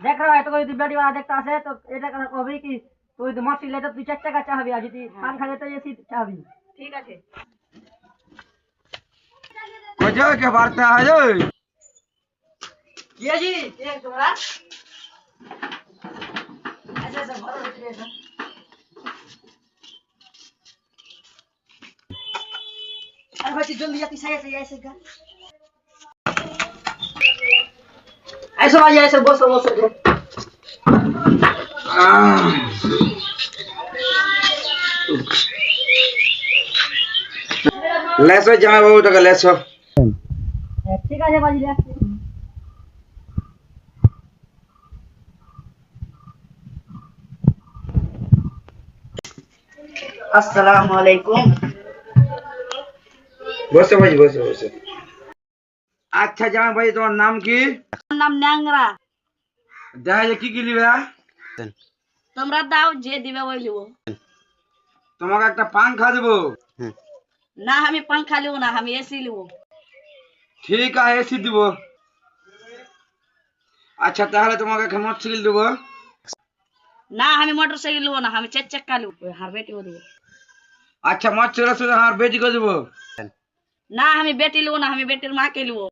देख रहा है तो कोई बेटी वाला देखता है तो এটা কথা কবি কি তুই তো মোটরসাইকেল লে তো তুই চার টাকা চাবি আর যদি পান খালে তো এসি চাবি ঠিক আছে मजा क्या वार्ता है जो কি জি এক তোরা ऐसे ऐसे भरो ऐसे अरे भाई जल्दी आती सही ऐसे का ऐसे भाई ऐसे बसो बसो लेसो जमा बाबू तो लेसो ठीक है बाजी ले अस्सलाम वालेकुम बसो भाई बसो बसो अच्छा जमा भाई तुम्हारा नाम की नाम न्यांगरा দেখা কি কি লিবা তোমরা দাও যে দিবে ওই লিবো তোমাকে একটা পাংখা দেব না আমি পাংখা লিবো না আমি এসি লিবো ঠিক আছে এসি দিব আচ্ছা তাহলে তোমাকে একটা মোটরসাইকেল দেব না আমি মোটরসাইকেল লিবো না আমি চার চাকা লিবো হার বেটি ও দিবো আচ্ছা মোটরসাইকেল শুধু আমার বেটিকে দেব না আমি বেটি লিবো না আমি বেটির মাকে লিবো